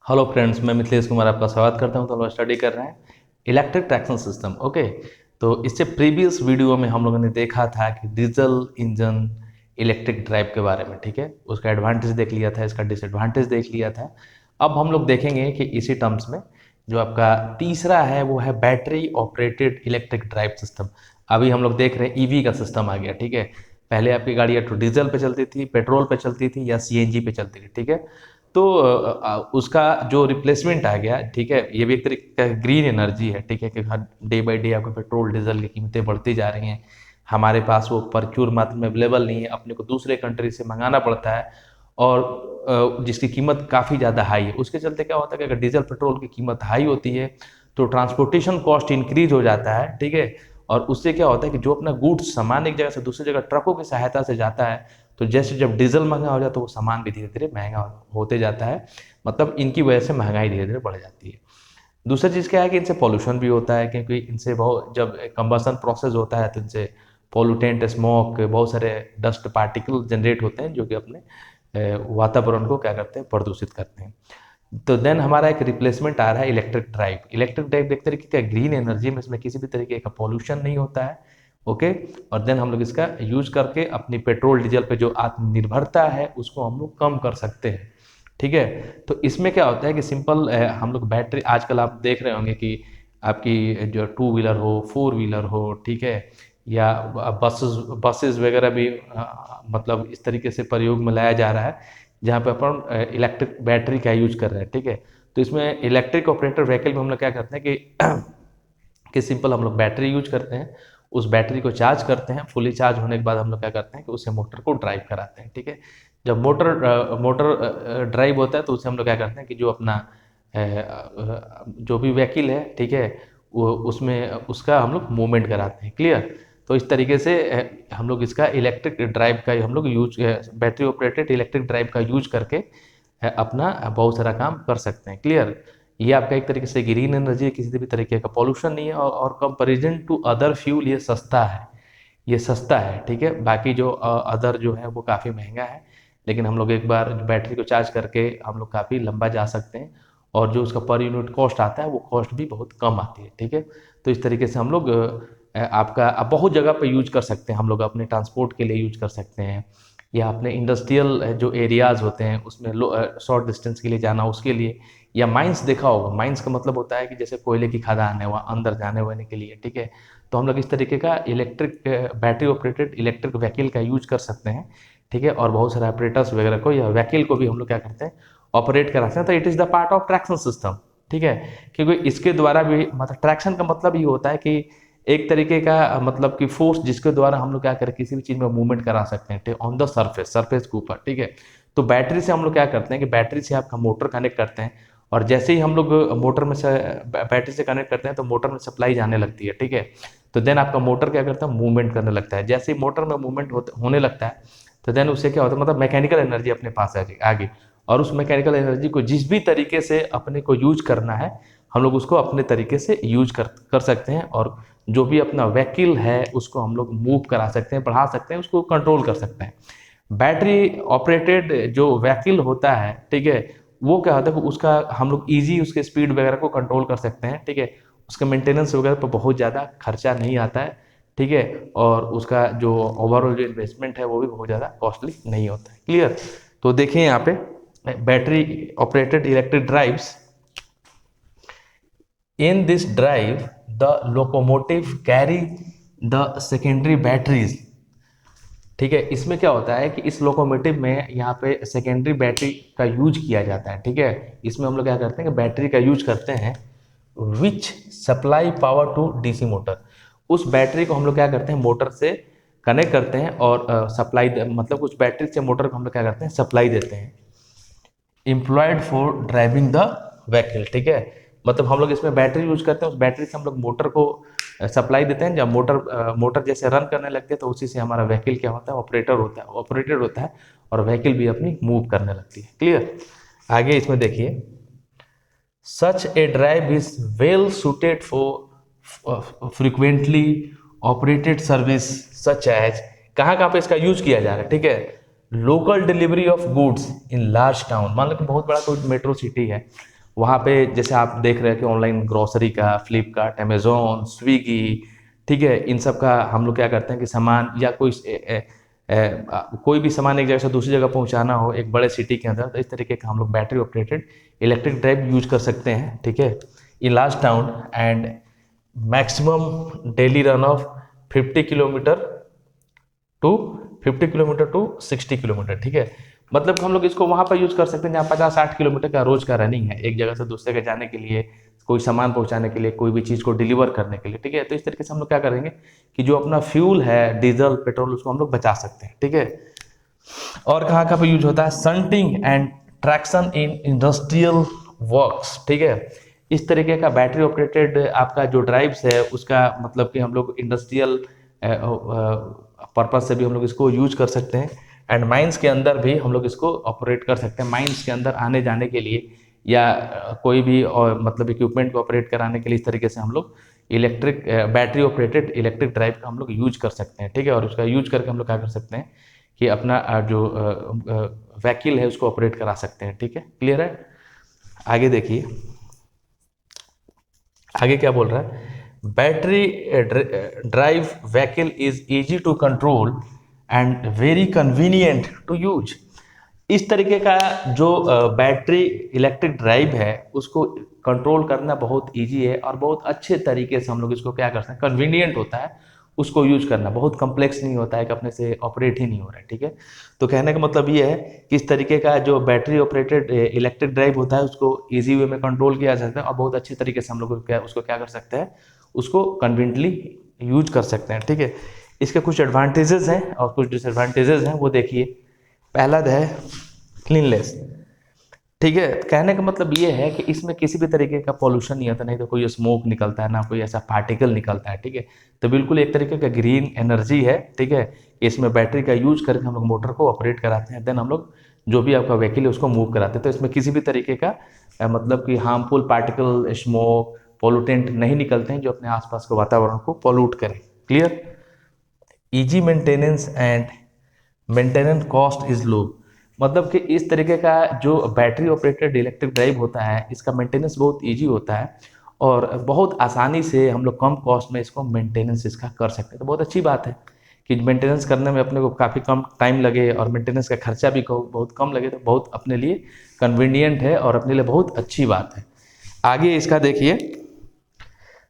Hello friends, मैं मिथिलेश कुमार आपका स्वागत करता हूं। तो हम लोग स्टडी कर रहे हैं इलेक्ट्रिक ट्रैक्शन सिस्टम। ओके, तो इससे प्रीवियस वीडियो में हम लोगों ने देखा था कि डीजल इंजन इलेक्ट्रिक ड्राइव के बारे में, ठीक है, उसका एडवांटेज देख लिया था, इसका डिसएडवांटेज देख लिया था। अब हम लोग देखेंगे कि इसी टर्म्स में जो आपका तीसरा है वो है battery operated electric drive system. अभी हम लोग देख रहे हैं ईवी का सिस्टम आ गया, ठीक है। पहले आपकी गाड़ी या तो डीजल पे चलती थी, पेट्रोल पे चलती थी या सीएनजी पे चलती थी, ठीक है। तो उसका जो रिप्लेसमेंट आ गया, ठीक है, ये भी एक तरीके का ग्रीन एनर्जी है, ठीक है, कि हर डे बाई डे आपको पेट्रोल डीजल की कीमतें बढ़ती जा रही हैं। हमारे पास वो प्रचुर मात्रा में अवेलेबल नहीं है, अपने को दूसरे कंट्री से मंगाना पड़ता है, और जिसकी कीमत काफ़ी ज़्यादा हाई है। उसके चलते क्या होता है कि अगर डीजल पेट्रोल की कीमत हाई होती है तो ट्रांसपोर्टेशन कॉस्ट इंक्रीज हो जाता है, ठीक है। और उससे क्या होता है कि जो अपना गुड्स सामान एक जगह से दूसरी जगह ट्रकों की सहायता से जाता है, तो जैसे जब डीजल महंगा हो जाता है तो वो सामान भी धीरे धीरे महंगा होते जाता है। मतलब इनकी वजह से महंगाई धीरे धीरे बढ़ जाती है। दूसरी चीज़ क्या है कि इनसे पॉल्यूशन भी होता है, क्योंकि इनसे बहुत जब कंबसन प्रोसेस होता है तो इनसे पोल्यूटेंट, स्मोक, बहुत सारे डस्ट पार्टिकल जनरेट होते हैं जो कि अपने वातावरण को क्या करते हैं, प्रदूषित करते हैं। तो देन हमारा एक रिप्लेसमेंट आ रहा है इलेक्ट्रिक ड्राइव। इलेक्ट्रिक ड्राइव एक तरीके का ग्रीन एनर्जी में, इसमें किसी भी तरीके का पॉल्यूशन नहीं होता है। ओके, और देन हम लोग इसका यूज करके अपनी पेट्रोल डीजल पे जो आत्मनिर्भरता है उसको हम लोग कम कर सकते हैं, ठीक है। तो इसमें क्या होता है कि सिंपल हम लोग बैटरी, आजकल आप देख रहे होंगे कि आपकी जो टू व्हीलर हो, फोर व्हीलर हो, ठीक है, या बसेस बसेस वगैरह भी मतलब इस तरीके से प्रयोग में लाया जा रहा है, जहाँ पे अपन इलेक्ट्रिक बैटरी का यूज कर रहे हैं, ठीक है। तो इसमें इलेक्ट्रिक ऑपरेटर व्हीकल में हम लोग क्या करते हैं कि सिंपल हम लोग बैटरी यूज करते हैं, उस बैटरी को चार्ज करते हैं, फुली चार्ज होने के बाद हम लोग क्या करते हैं कि उससे मोटर को ड्राइव कराते हैं, ठीक है। जब मोटर ड्राइव होता है तो उससे हम लोग क्या करते हैं कि जो अपना जो भी व्हीकल है, ठीक है, वो उसमें उसका हम लोग मूवमेंट कराते हैं। क्लियर? तो इस तरीके से हम लोग इसका इलेक्ट्रिक ड्राइव का हम लोग use, battery operated electric drive का यूज करके अपना बहुत सारा काम कर सकते हैं। क्लियर? ये आपका एक तरीके से ग्रीन एनर्जी है, किसी भी तरीके का पॉल्यूशन नहीं है, और कंपेरिजन टू अदर फ्यूल ये सस्ता है, ये सस्ता है, ठीक है। बाकी जो अदर जो है वो काफ़ी महंगा है, लेकिन हम लोग एक बार बैटरी को चार्ज करके हम लोग काफ़ी लंबा जा सकते हैं, और जो उसका पर यूनिट कॉस्ट आता है वो कॉस्ट भी बहुत कम आती है, ठीक है। तो इस तरीके से हम लोग आपका अब बहुत जगह पे यूज कर सकते हैं, हम लोग अपने ट्रांसपोर्ट के लिए यूज कर सकते हैं, या अपने इंडस्ट्रियल जो एरियाज़ होते हैं उसमें शॉर्ट डिस्टेंस के लिए जाना उसके लिए, या माइंस देखा होगा, माइंस का मतलब होता है कि जैसे कोयले की खदान है, वहाँ अंदर जाने वाने के लिए, ठीक है। तो हम लोग इस तरीके का electric battery operated electric vehicle का यूज कर सकते हैं, ठीक है। और बहुत सारे ऑपरेटर्स वगैरह को या व्हीकल को भी हम लोग क्या करते हैं, ऑपरेट कराते हैं। तो it is the part of traction system, ठीक है। क्योंकि इसके द्वारा भी मतलब ट्रैक्शन का मतलब ये होता है कि एक तरीके का मतलब कि फोर्स जिसके द्वारा हम लोग क्या करें, किसी भी चीज़ में मूवमेंट करा सकते हैं ऑन द सरफेस, सरफेस के ऊपर, ठीक है। तो बैटरी से हम लोग क्या करते हैं कि बैटरी से आपका मोटर कनेक्ट करते हैं, और जैसे ही हम लोग मोटर में से बैटरी से कनेक्ट करते हैं तो मोटर में सप्लाई जाने लगती है, ठीक है। तो देन आपका मोटर क्या करता है, मूवमेंट करने लगता है। जैसे ही मोटर में मूवमेंट होने लगता है तो देन उससे क्या होता है, मतलब मैकेनिकल एनर्जी अपने पास आ गई, और उस मैकेनिकल एनर्जी को जिस भी तरीके से अपने को यूज करना है हम लोग उसको अपने तरीके से यूज कर सकते हैं, और जो भी अपना व्हीकल है उसको हम लोग मूव करा सकते हैं, बढ़ा सकते हैं, उसको कंट्रोल कर सकते हैं। बैटरी ऑपरेटेड जो व्हीकल होता है, ठीक है, वो क्या होता है कि उसका हम लोग ईजी उसके स्पीड वगैरह को कंट्रोल कर सकते हैं, ठीक है। उसका मेंटेनेंस वगैरह पर बहुत ज़्यादा खर्चा नहीं आता है, ठीक है। और उसका जो ओवरऑल जो इन्वेस्टमेंट है वो भी बहुत ज़्यादा कॉस्टली नहीं होता है। क्लियर? तो देखिए यहाँ पे battery operated electric drives, in this drive the locomotive carry the secondary batteries, ठीक है। इसमें क्या होता है कि इस लोकोमोटिव में यहाँ पे सेकेंडरी बैटरी का यूज किया जाता है, ठीक है। इसमें हम लोग क्या करते हैं कि बैटरी का यूज करते हैं which supply power to DC motor. उस बैटरी को हम लोग क्या करते हैं, मोटर से कनेक्ट करते हैं, और सप्लाई मतलब उस बैटरी से मोटर को हम लोग क्या करते हैं, सप्लाई देते हैं, employed for driving the vehicle, ठीक है। मतलब हम लोग इसमें बैटरी यूज करते हैं, उस बैटरी से हम लोग मोटर को सप्लाई देते हैं। जब मोटर जैसे रन करने लगते हैं तो उसी से हमारा व्हीकल क्या होता है, ऑपरेटेड होता है, और व्हीकल भी अपनी मूव करने लगती है। क्लियर? आगे इसमें देखिए, such a drive is well suited for frequently operated service such as, कहाँ कहाँ पे इसका यूज किया जा रहा है, ठीक है। Local delivery of goods in large town, मान लो कि बहुत बड़ा कोई मेट्रो सिटी है, वहाँ पे जैसे आप देख रहे हैं कि ऑनलाइन ग्रोसरी का, फ्लिपकार्ट, अमेज़ॉन, स्विगी, ठीक है, इन सब का हम लोग क्या करते हैं कि सामान या कोई भी सामान एक जगह से दूसरी जगह पहुंचाना हो एक बड़े सिटी के अंदर, तो इस तरीके का हम लोग battery operated electric drive use कर सकते हैं, ठीक है, in large town and maximum daily run of 50 kilometre to 60 kilometre, ठीक है। मतलब हम लोग इसको वहाँ पर यूज़ कर सकते हैं जहाँ 50-60 किलोमीटर का रोज का रनिंग है, एक जगह से दूसरे जगह जाने के लिए, कोई सामान पहुँचाने के लिए, कोई भी चीज़ को डिलीवर करने के लिए, ठीक है। तो इस तरीके से हम लोग क्या करेंगे कि जो अपना फ्यूल है डीजल पेट्रोल उसको हम लोग बचा सकते हैं, ठीक है। और कहाँ कहाँ पे यूज होता है, shunting and traction in industrial works, ठीक है। इस तरीके का बैटरी ऑपरेटेड आपका जो ड्राइव्स है उसका मतलब कि हम लोग इंडस्ट्रियल पर्पज से भी हम लोग इसको यूज कर सकते हैं एंड माइंस के अंदर भी हम लोग इसको ऑपरेट कर सकते हैं, माइंस के अंदर आने जाने के लिए या कोई भी और मतलब इक्विपमेंट को ऑपरेट कराने के लिए इस तरीके से हम लोग electric battery operated electric drive का हम लोग यूज कर सकते हैं, ठीक है। और उसका यूज करके हम लोग क्या कर सकते हैं कि अपना जो व्हीकल है उसको ऑपरेट करा सकते हैं, ठीक है। क्लियर है? आगे देखिए, आगे क्या बोल रहा है, battery drive vehicle is easy to control and very convenient to use. इस तरीके का जो बैटरी इलेक्ट्रिक ड्राइव है उसको कंट्रोल करना बहुत इजी है और बहुत अच्छे तरीके से हम लोग इसको क्या कर सकते हैं, कन्वीनियंट होता है उसको यूज करना, बहुत कम्प्लेक्स नहीं होता है कि अपने से ऑपरेट ही नहीं हो रहा है, ठीक है। तो कहने का मतलब ये है कि इस तरीके का जो बैटरी ऑपरेटेड इलेक्ट्रिक ड्राइव होता है उसको ईजी वे में कंट्रोल किया जा सकता है और बहुत अच्छे तरीके से हम लोग उसको क्या कर सकते हैं, उसको कन्वीनियंटली यूज कर सकते हैं, ठीक है। इसके कुछ एडवांटेजेस हैं और कुछ डिसएडवांटेजेस हैं, वो देखिए। पहला है क्लीनलेस, ठीक है। कहने का मतलब ये है कि इसमें किसी भी तरीके का पॉल्यूशन नहीं आता, नहीं तो कोई स्मोक निकलता है ना कोई ऐसा पार्टिकल निकलता है, ठीक है। तो बिल्कुल एक तरीके का ग्रीन एनर्जी है, ठीक है। इसमें बैटरी का यूज करके हम लोग मोटर को ऑपरेट कराते हैं, देन हम लोग जो भी आपका व्हीकल है उसको मूव कराते हैं। तो इसमें किसी भी तरीके का मतलब कि हार्मफुल पार्टिकल, स्मोक, पोल्यूटेंट नहीं निकलते हैं जो अपने आसपास के वातावरण को पॉल्यूट करें। Clear? Easy maintenance and maintenance cost is low, मतलब कि इस तरीके का जो बैटरी ऑपरेटेड इलेक्ट्रिक ड्राइव होता है इसका मेंटेनेंस बहुत इजी होता है और बहुत आसानी से हम लोग कम कॉस्ट में इसको मेंटेनेंस इसका कर सकते हैं। तो बहुत अच्छी बात है कि मेंटेनेंस करने में अपने को काफ़ी कम टाइम लगे और मेंटेनेंस का खर्चा भी बहुत कम लगे, तो बहुत अपने लिए कन्वीनियंट है और अपने लिए बहुत अच्छी बात है। आगे इसका देखिए,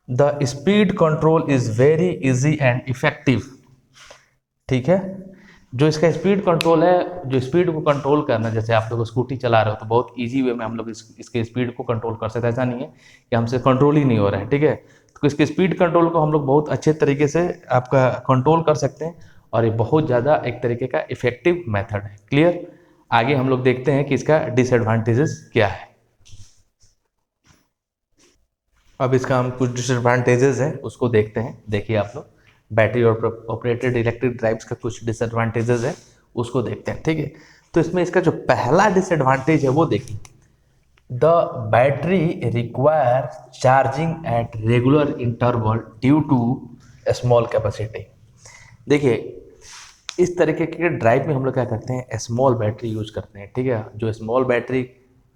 the speed control is very easy and effective, ठीक है। जो इसका स्पीड कंट्रोल है, जो स्पीड को कंट्रोल करना, जैसे आप लोग स्कूटी चला रहे हो तो बहुत इजी वे में हम लोग इसके स्पीड को कंट्रोल कर सकते हैं। ऐसा नहीं है कि हमसे कंट्रोल ही नहीं हो रहा है, ठीक है। तो इसके स्पीड कंट्रोल को हम लोग बहुत अच्छे तरीके से आपका कंट्रोल कर सकते हैं और ये बहुत ज़्यादा एक तरीके का इफेक्टिव मेथड है। क्लियर? आगे हम लोग देखते हैं कि इसका डिसएडवांटेजेस क्या है। अब इसका हम कुछ डिसएडवांटेजेस हैं उसको देखते हैं। देखिए आप लोग, बैटरी ऑपरेटेड इलेक्ट्रिक ड्राइव्स का कुछ डिसएडवांटेजेस है उसको देखते हैं, ठीक है। तो इसमें इसका जो पहला डिसएडवांटेज है वो देखिए, the battery require charging at regular interval due to small capacity. देखिए इस तरीके के ड्राइव में हम लोग क्या करते हैं, स्मॉल बैटरी यूज करते हैं, ठीक है। जो स्मॉल बैटरी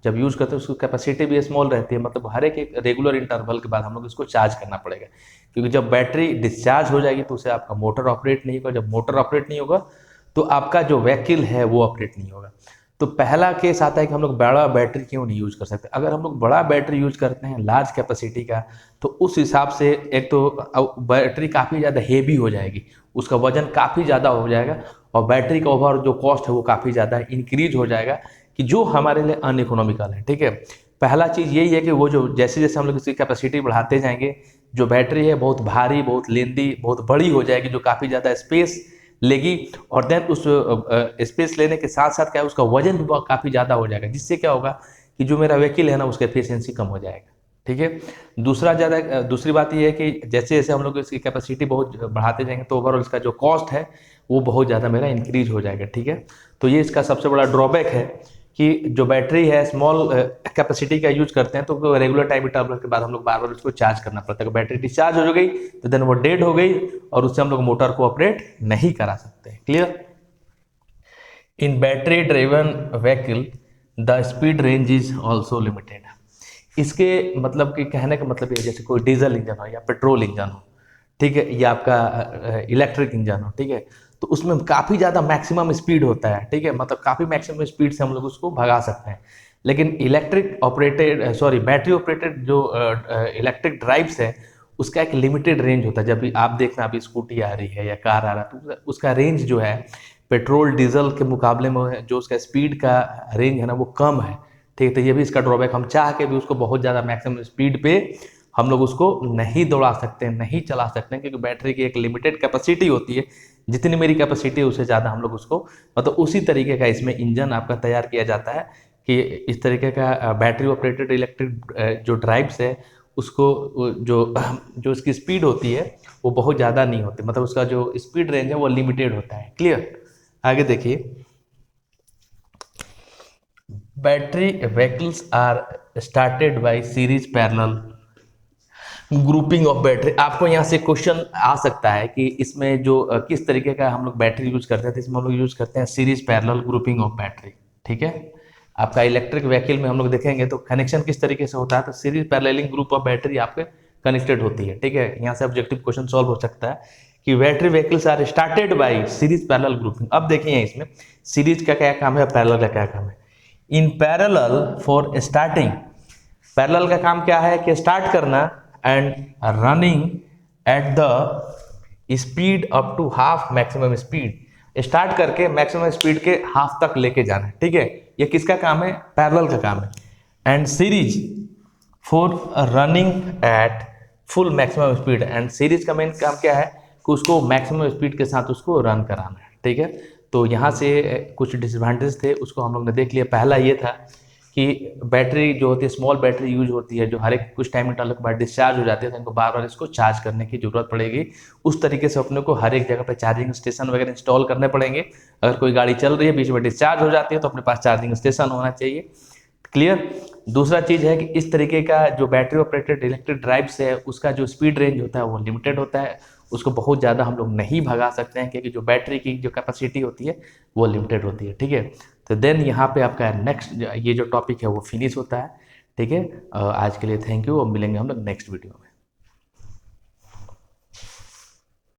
जब यूज़ करते हैं उसकी कैपेसिटी भी स्मॉल रहती है, मतलब हर एक रेगुलर इंटरवल के बाद हम लोग इसको चार्ज करना पड़ेगा, क्योंकि जब बैटरी डिस्चार्ज हो जाएगी तो उससे आपका मोटर ऑपरेट नहीं होगा, जब मोटर ऑपरेट नहीं होगा तो आपका जो व्हीकल है वो ऑपरेट नहीं होगा। तो पहला केस आता है कि हम लोग बड़ा बैटरी क्यों नहीं यूज कर सकते। अगर हम लोग बड़ा बैटरी यूज करते हैं लार्ज कैपेसिटी का, तो उस हिसाब से एक तो बैटरी काफ़ी ज़्यादा हेवी हो जाएगी, उसका वजन काफ़ी ज़्यादा हो जाएगा और बैटरी का ओवर जो कॉस्ट है वो काफ़ी ज़्यादा इंक्रीज हो जाएगा, कि जो हमारे लिए अनइकोनॉमिकल है, ठीक है। पहला चीज़ यही है कि वो जो जैसे जैसे हम लोग इसकी कैपेसिटी बढ़ाते जाएंगे, जो बैटरी है बहुत भारी, बहुत लेंदी, बहुत बड़ी हो जाएगी, जो काफ़ी ज़्यादा स्पेस लेगी और देन उस स्पेस लेने के साथ साथ क्या है उसका वजन भी काफ़ी ज़्यादा हो जाएगा, जिससे क्या होगा कि जो मेरा व्हीकल है ना उसका एफिशिएंसी कम हो जाएगा, ठीक है। दूसरी बात ये है कि जैसे जैसे हम लोग इसकी कैपेसिटी बहुत बढ़ाते जाएंगे तो ओवरऑल इसका जो कॉस्ट है वो बहुत ज़्यादा मेरा इंक्रीज हो जाएगा, ठीक है। तो ये इसका सबसे बड़ा ड्रॉबैक है कि जो बैटरी है स्मॉल कैपेसिटी का यूज करते हैं तो रेगुलर टाइम इंटरवल के बाद हम लोग बार बार उसको चार्ज करना पड़ता है। बैटरी डिस्चार्ज हो गई तो देन वो डेड हो गई और उससे हम लोग मोटर को ऑपरेट नहीं करा सकते। Clear? In battery driven vehicle the speed range is also limited. इसके मतलब कि कहने का मतलब ये जैसे कोई डीजल इंजन हो या पेट्रोल इंजन हो, ठीक है, या आपका इलेक्ट्रिक इंजन हो, ठीक है, तो उसमें काफ़ी ज़्यादा मैक्सिमम स्पीड होता है, ठीक है, मतलब काफ़ी मैक्सिमम स्पीड से हम लोग उसको भगा सकते हैं। लेकिन electric operated sorry battery operated जो इलेक्ट्रिक ड्राइव्स है, उसका एक लिमिटेड रेंज होता है। जब भी आप देखना अभी स्कूटी आ रही है या कार आ रहा है, तो उसका रेंज जो है पेट्रोल डीजल के मुकाबले में जो उसका स्पीड का रेंज है ना वो कम है, ठीक है। तो ये भी इसका ड्रॉबैक, हम चाह के भी उसको बहुत ज़्यादा मैक्सिमम स्पीड पे हम लोग उसको नहीं दौड़ा सकते हैं, नहीं चला सकते हैं, क्योंकि बैटरी की एक लिमिटेड कैपेसिटी होती है। जितनी मेरी कैपेसिटी है उससे ज़्यादा हम लोग उसको मतलब उसी तरीके का इसमें इंजन आपका तैयार किया जाता है कि इस तरीके का बैटरी ऑपरेटेड इलेक्ट्रिक जो ड्राइव्स है उसको जो जो उसकी स्पीड होती है वो बहुत ज़्यादा नहीं होती, मतलब उसका जो स्पीड रेंज है वो लिमिटेड होता है। क्लियर? आगे देखिए, battery vehicles are started by series parallel grouping of battery. आपको यहाँ से क्वेश्चन आ सकता है कि इसमें जो किस तरीके का हम लोग बैटरी यूज करते हैं, तो इसमें हम लोग यूज करते हैं series parallel grouping of battery, ठीक है। आपका इलेक्ट्रिक व्हीकल में हम लोग देखेंगे तो कनेक्शन किस तरीके से होता है, तो series paralleling group of battery आपके कनेक्टेड होती है, ठीक है। यहाँ से ऑब्जेक्टिव क्वेश्चन सॉल्व हो सकता है कि battery vehicles are started by series parallel grouping. अब देखिए इसमें सीरीज का क्या काम है, पैरेलल का क्या काम है। In parallel for starting, parallel का काम क्या है कि स्टार्ट करना and running at the speed up to half maximum speed, start करके मैक्सिमम स्पीड के हाफ तक लेके जाना है, ठीक है। ये किसका काम है, पैरेलल का काम है। And series for running at full maximum speed, and series का मेन काम क्या है कि उसको मैक्सिमम स्पीड के साथ उसको रन कराना है, ठीक है। तो यहाँ से कुछ डिसएडवांटेज थे उसको हम लोग ने देख लिया। पहला ये था कि बैटरी जो होती है स्मॉल बैटरी यूज होती है जो हर एक कुछ टाइम इंटरवल के बाद डिस्चार्ज हो जाती है, तो इनको बार बार इसको चार्ज करने की जरूरत पड़ेगी। उस तरीके से अपने को हर एक जगह पे चार्जिंग स्टेशन वगैरह इंस्टॉल करने पड़ेंगे। अगर कोई गाड़ी चल रही है बीच में डिस्चार्ज हो जाती है तो अपने पास चार्जिंग स्टेशन होना चाहिए। क्लियर? दूसरा चीज़ है कि इस तरीके का जो बैटरी ऑपरेटेड इलेक्ट्रिक ड्राइव्स है उसका जो स्पीड रेंज होता है वो लिमिटेड होता है, उसको बहुत ज़्यादा हम लोग नहीं भगा सकते हैं क्योंकि जो बैटरी की जो कैपेसिटी होती है वो लिमिटेड होती है, ठीक है। तो देन यहाँ पे आपका नेक्स्ट ये जो टॉपिक है वो फिनिश होता है, ठीक है। आज के लिए थैंक यू और मिलेंगे हम लोग नेक्स्ट वीडियो में।